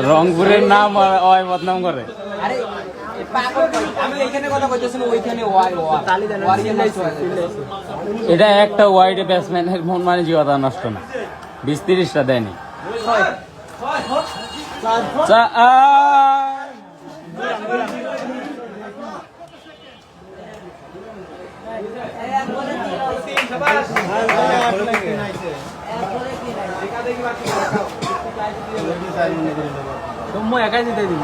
রংপুরের নাম ওই বদনাম করে। এটা একটা ওয়াইডে ব্যাটসম্যানের মন মানে জীবতা নষ্ট না, 20-30টা দেয়নি। একাই দিতে দিব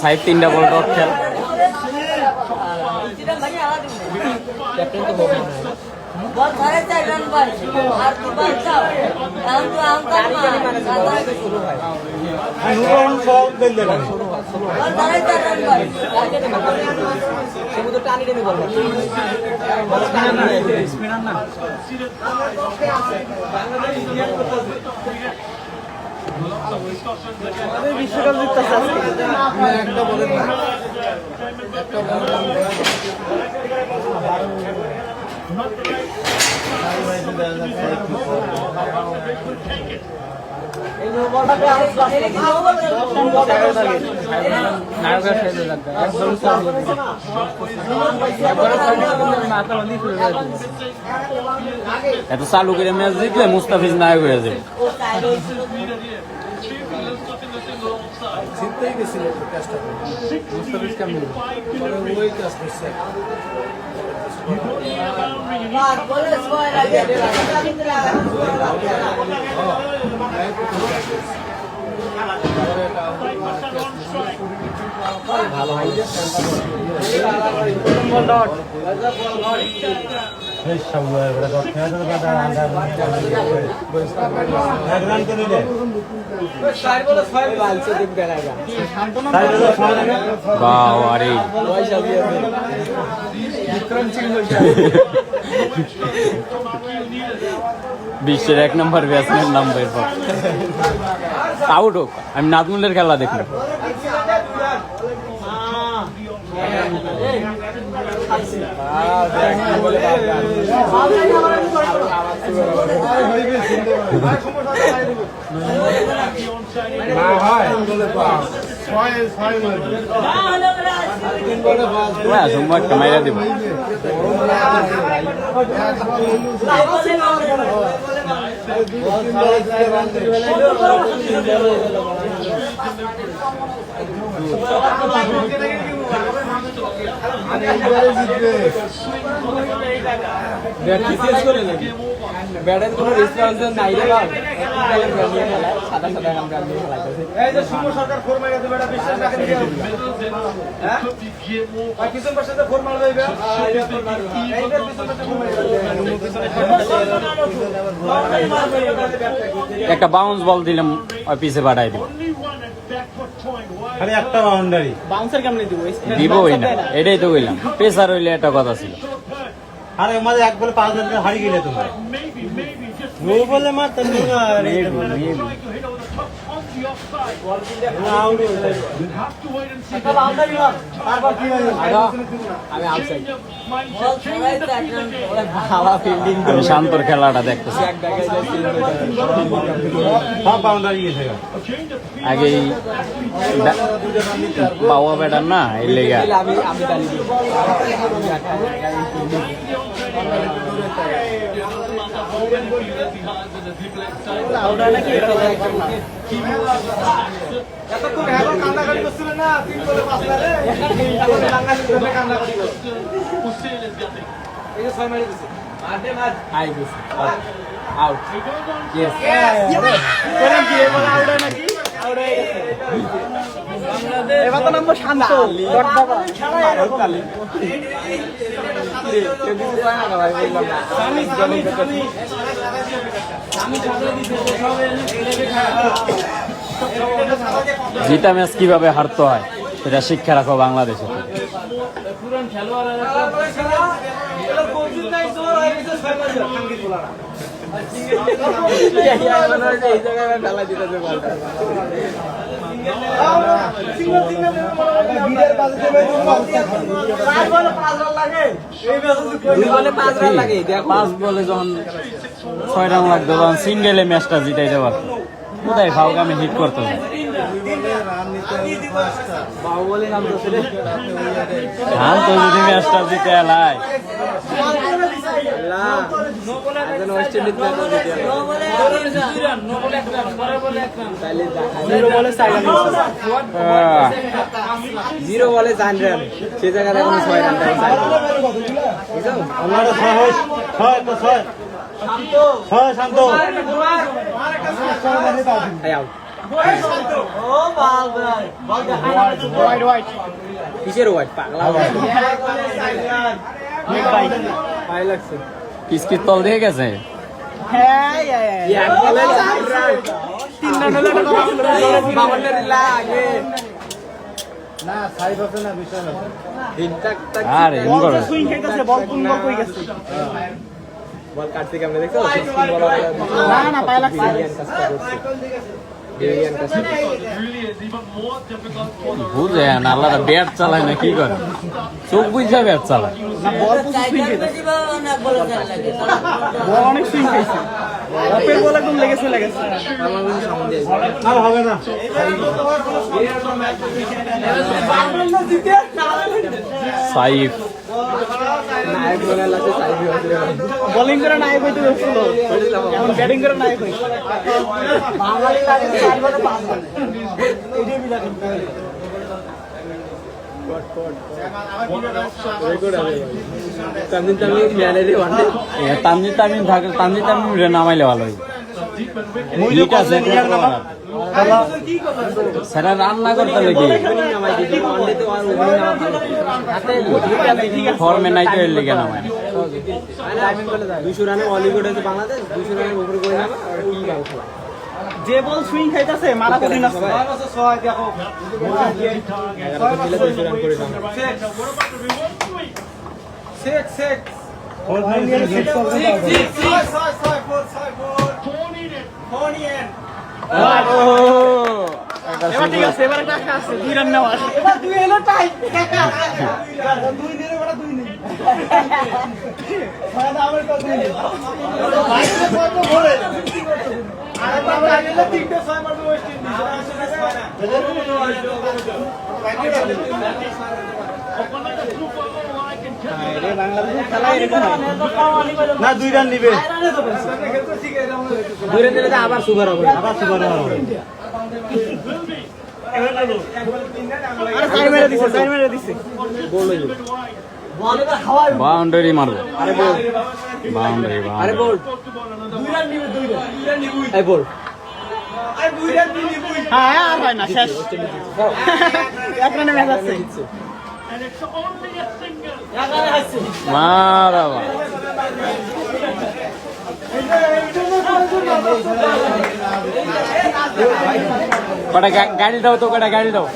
সাইড 3টা বল ডট খেল। বল ধরে 4 রান পাই আর কি বল চাও এখন তো আমকার মা শুরু হয় নুরন সব দেন দেন বল ধরে 4 রান পাই সমুদ্র টানি টানি বল স্পিনার না বিশ্বকাপ জিততেছে একটা বলেন না এত চালু করে ম্যাচ জিতলে মুস্তাফিজ নায়ক হয়ে যাবে। জিততেই গেছিল কাজটা মুস্তাফিজ কেমন ওই কাজ করছে বাদ বলে সময় লাগে ভালো হয় বিশ্বের 1 নম্বর ব্যাটসম্যান নাম বের পর আউট হোক, আমি নাজমুলের খেলা দেখি। মাইরা দিব ব্যাটের কোনো রেসপন্স নাই রে ভাই সাদা সাদা আমরা খেলাইতেছি এই যে শুভ সরকার ফোর মাইরা দিবে এটা বিশ্বাস রাখেন কি হ্যাঁ আর কিছু পাশে ফোর মার যাইবে এইটার পিছনে ফোর মারবে একটা বাউন্স বল দিলাম ওই পিছে বাড়াই দিব খালি একটা বাউন্ডারি বাউন্সার কেমনে দিব দিবই না, এটাই তো কইলাম পেসার হইলে একটা কথা ছিল। আরে আমাদের এক বলে 5 রান হারিয়ে গেলে তোমরা ও বলে মারতে না আমি আউটসাইড বল ধরাইছে এক রান পরে। হাওয়া ফিল্ডিং আমি শান্তর খেলাটা দেখতেছি এক জায়গায় যায় আগেই বাবা ব্যাটার না এই লেগা আমি তালি দিই এতক্ষণ এখন কান্নাকাটি করছিলেন না 3 বলে 5 রানে এখন বাংলাদেশ ধরে কান্নাকাটি করছে এই যে 6 মেরে দিছে আই গেছি আউট ইয়েস কোন কি এবার আউট হয় নাকি আউট হয়ে গেছে এবার তো নাম্বার শান্ত ডট বাবা তালি জিতা ম্যাচ কিভাবে হারতে হয় সেটা শিক্ষা রাখো বাংলাদেশে এই জায়গায় ফেলা দিতেছে বলটা দুই বলে 5 রান লাগে দেখ 5 বলে যখন 6 রান লাগতো তখন সিঙ্গেলে ম্যাচটা জিতাইতে পারতো কোথায় ফাউকে আমি হিট করতো না বাহুবলী নাম তো ছিল ধান তো যদি ম্যাচটা জিতে এলাই না একজন ওয়েস্ট ইন্ডিজ ম্যাচ জিতে তাহলে জিরো বলে 4 রান 0 বলে 4 রান সেই জায়গায় এখন 6 রান শান্ত আউট ও বাল ভাই বল কিসের ওয়াইট পাগলা ভাই লাগছে কিসকির তল দিয়ে গেছে এক বলে 4 রান 3 রান হলে বাবানের লাগে না সাইড আছে না বিষয় না দিন টাক টাক আর এম করে সুইং খাইতেছে বল কোন বল কই গেছে বল কাটতে কেমনে দেখছো না না পায় লাগছে বুঝেন আল্লাহরা ব্যাট চালায় না কি করে চোখ বুঝা ব্যাট চালায় বল অনেক সুইং খাইছে অপের বল একদম লেগেছে আমার মনে সামনে দিয়ে আর হবে না সাইফ নায়ক বলে লাগছে সাইবি হয়েছে বোলিং করে নায়ক হইতে হচ্ছিল এখন ব্যাটিং করে নায়ক হইছে বাঙালি লাগে 4 বলে 5 রান এটাই বিলা রেকর্ড আছে তামিন তামিন ম্যানেজে ওয়ানডে তানজিদ তামিম থাকলে তানজিদ তামিম রে নামাইলে ভালো হয় ঠিক আছে সেটা রান্না করতে লেগে নামাই দিদি ওয়ানডে তো আর ওপেনিং নামা ফর্মে নাই তো এর লেগে নামায় টাইমিং বলে যায় 200 রানে অলিউড আছে বাংলাদেশ 200 রানের উপরে করে নামা আর কি গাল খেলা যে বল সুইং খাইতাছে মারা কঠিন আছে 6 দেখো 200 রান করে নামা 6 ঠিক আছে এবার একটা আছে 2 রান নেওয়া এবার 2 হলো টাই 2 দিলে বড় 2 নেই ভাই আমার কত নেই ভাই কত বলে আরে বাবা আগেলে 3টে 6 মারবে ওয়েস্ট ইন্ডিজ আরে বাংলাদেশ খেলা এরকম না 2 রান নিবে 2 রান দিলে আবার সুপার হবে আরে সাইড মেরে দিছে বল হইলো বাউন্ডারি মারবো আরে বল বাউন্ডারি আরে বল 2 রান নিবে 2 রান নিবে এই বল আরে 2 রান নিবে হ্যাঁ আর হয় না শেষ এক রানে ম্যাচ আছে মারাবা কটা গাড়ি দাও তো কটা গাড়ি দাও